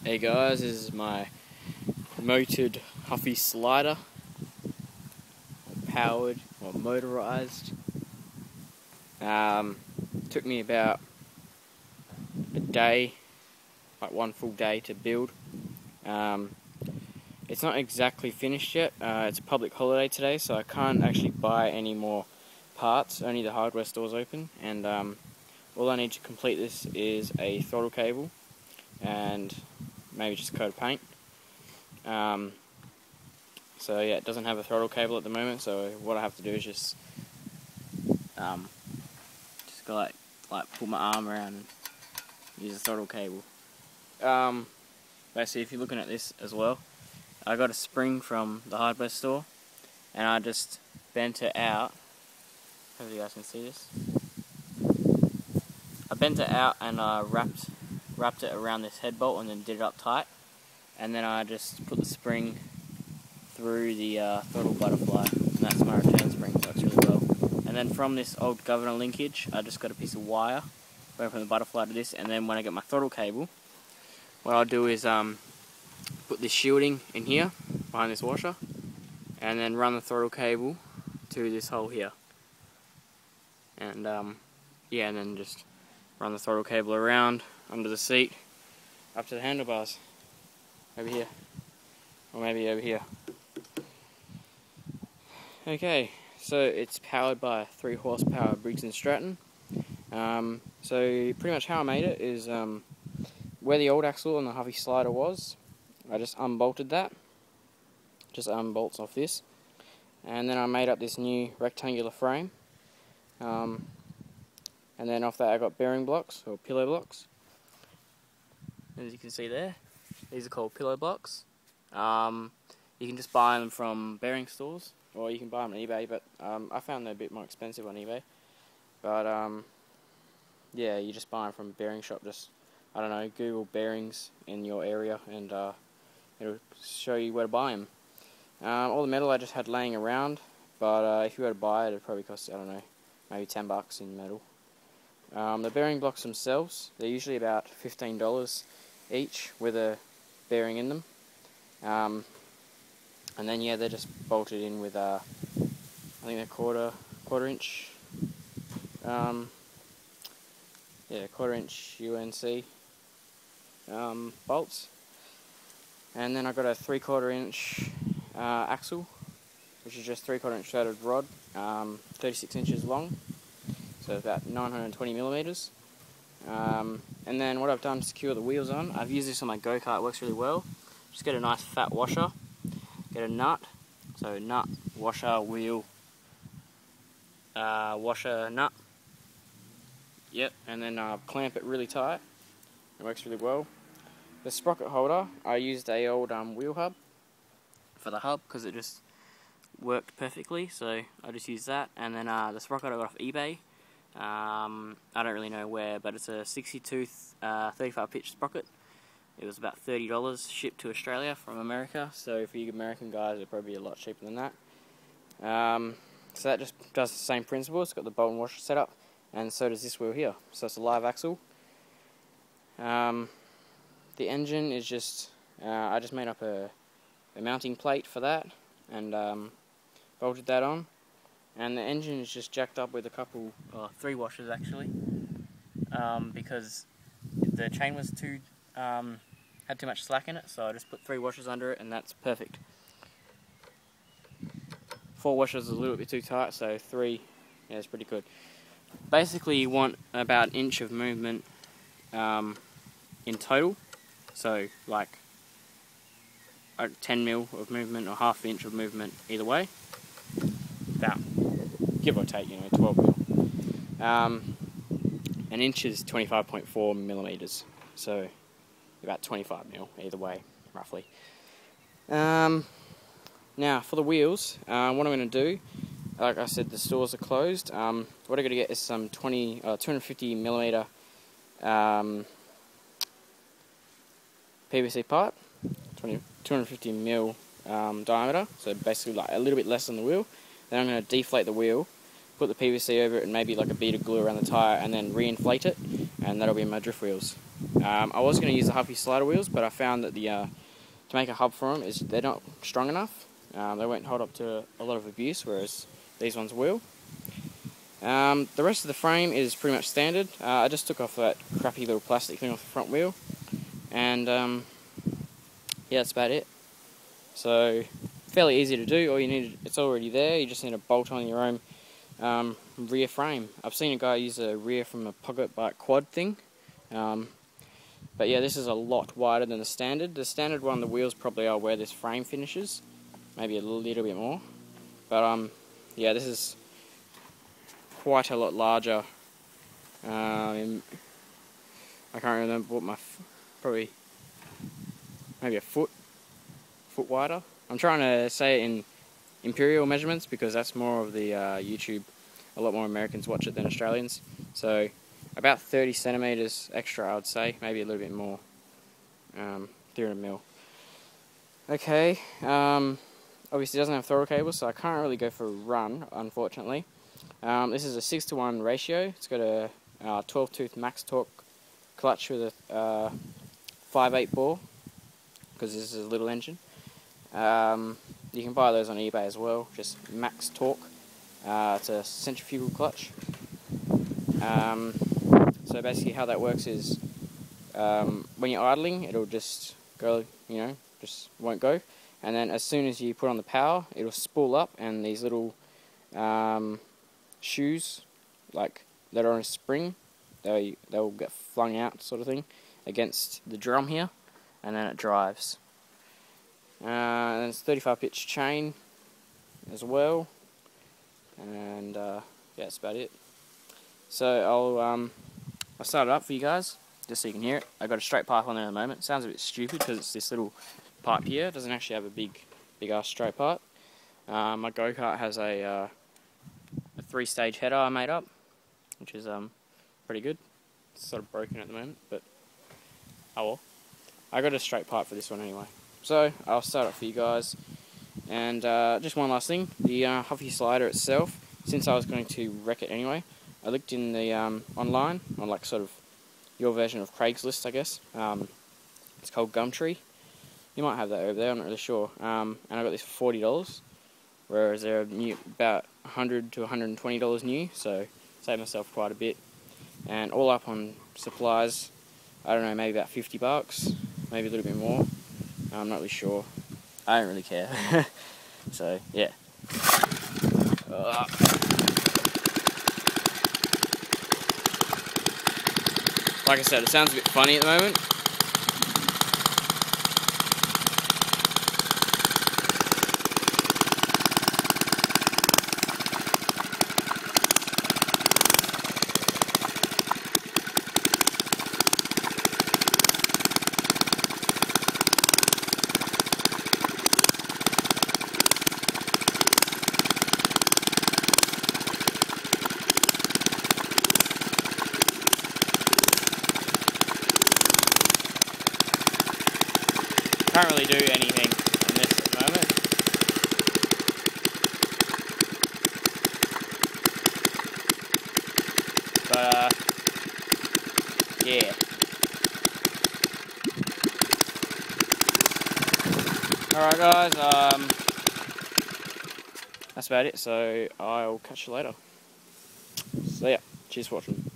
Hey guys, this is my motored Huffy slider, powered or motorized. Took me about a day, like one full day to build. It's not exactly finished yet. It's a public holiday today, so I can't actually buy any more parts. Only the hardware store's open, and all I need to complete this is a throttle cable and maybe just a coat of paint. So yeah, it doesn't have a throttle cable at the moment, so what I have to do is just go like put my arm around and use the throttle cable. Basically, if you're looking at this as well, I got a spring from the hardware store and I just bent it out. Hopefully you guys can see this. I bent it out and I wrapped it around this head bolt and then did it up tight, and then I just put the spring through the throttle butterfly, and that's my return spring. Works really well. And then from this old governor linkage, I just got a piece of wire going from the butterfly to this, and then when I get my throttle cable, what I'll do is put this shielding in here behind this washer, and then run the throttle cable to this hole here, and yeah, and then just run the throttle cable around under the seat up to the handlebars over here, or maybe over here. Okay, so it's powered by a 3 horsepower Briggs & Stratton. So pretty much how I made it is where the old axle on the Huffy slider was, I just unbolted that, just unbolts off this, and then I made up this new rectangular frame, and then off that I got bearing blocks, or pillow blocks, as you can see there. These are called pillow blocks. You can just buy them from bearing stores, or you can buy them on eBay, but I found they're a bit more expensive on eBay. But yeah, you just buy them from a bearing shop. Just, I don't know, Google bearings in your area and it'll show you where to buy them. All the metal I just had laying around, but if you were to buy it, it'd probably cost, I don't know, maybe $10 in metal. The bearing blocks themselves, they're usually about $15 each with a bearing in them. And then yeah, they're just bolted in with I think they're quarter inch, yeah, quarter-inch UNC bolts. And then I got a 3/4 inch axle, which is just 3/4 inch threaded rod, 36 inches long, so about 920 millimeters. And then what I've done to secure the wheels on, I've used this on my go-kart. It works really well. Just get a nice fat washer, get a nut, so nut, washer, wheel, washer, nut. Yep, and then clamp it really tight. It works really well. The sprocket holder, I used a old wheel hub for the hub because it just worked perfectly, so I just used that. And then the sprocket I got off eBay. I don't really know where, but it's a 60-tooth 35 pitch sprocket. It was about $30 shipped to Australia from America, so for you American guys it'd probably be a lot cheaper than that. So that just does the same principle. It's got the bolt and washer setup, and so does this wheel here. So it's a live axle. The engine is just, I just made up a mounting plate for that, and bolted that on. And the engine is just jacked up with a couple, 3 washers actually, because the chain was had too much slack in it, so I just put 3 washers under it, and that's perfect. 4 washers is a little bit too tight, so 3, yeah, it's pretty good. Basically, you want about an inch of movement in total, so like 10 mil of movement or half inch of movement either way. About, give or take, 12 mil. An inch is 25.4 millimeters, so about 25 mil either way, roughly. Now for the wheels, what I'm going to do, like I said, the stores are closed. What I'm going to get is some 250 millimeter PVC pipe, 250 mil diameter, so basically like a little bit less than the wheel. Then I'm going to deflate the wheel, put the PVC over it, and maybe like a bead of glue around the tyre, and then re-inflate it, and that'll be my drift wheels. I was going to use the Huffy slider wheels, but I found that to make a hub for them is they're not strong enough. They won't hold up to a lot of abuse, whereas these ones will. The rest of the frame is pretty much standard. I just took off that crappy little plastic thing off the front wheel, and yeah, that's about it. So fairly easy to do. All you need, it's already there. You just need to bolt on your own rear frame. I've seen a guy use a rear from a pocket bike quad thing, but yeah, this is a lot wider than the standard. The standard one, the wheels probably are where this frame finishes, maybe a little bit more. But yeah, this is quite a lot larger. I can't remember what probably maybe a foot wider. I'm trying to say it in imperial measurements because that's more of the YouTube. A lot more Americans watch it than Australians. So about 30 centimeters extra, I would say, maybe a little bit more. 300 mil. Okay. Obviously, it doesn't have throttle cable, so I can't really go for a run, unfortunately. This is a 6:1 ratio. It's got a 12-tooth max torque clutch with a 5/8 bore, because this is a little engine. You can buy those on eBay as well, just max torque. It's a centrifugal clutch. So basically how that works is when you're idling, it'll just go, just won't go. And then as soon as you put on the power, it'll spool up, and these little shoes, like that are on a spring, they'll get flung out, sort of thing, against the drum here, and then it drives. And it's 35 pitch chain as well, and yeah, that's about it. So I'll start it up for you guys, just so you can hear it. I've got a straight pipe on there at the moment. It sounds a bit stupid because it's this little pipe here. It doesn't actually have a big ass straight pipe. My go-kart has a 3-stage header I made up, which is pretty good. It's sort of broken at the moment, but oh well. I got a straight pipe for this one anyway. So I'll start it for you guys. And just one last thing, the Huffy slider itself, since I was going to wreck it anyway, I looked in the online, on like sort of your version of Craigslist, I guess. It's called Gumtree. You might have that over there, I'm not really sure. And I got this for $40, whereas they're about $100 to $120 new, so saved myself quite a bit. And all up on supplies, I don't know, maybe about $50, maybe a little bit more. I'm not really sure. I don't really care. So, yeah. Like I said, it sounds a bit funny at the moment. Can't really do anything on this at the moment. But yeah. Alright guys, that's about it, so I'll catch you later. So yeah, cheers for watching.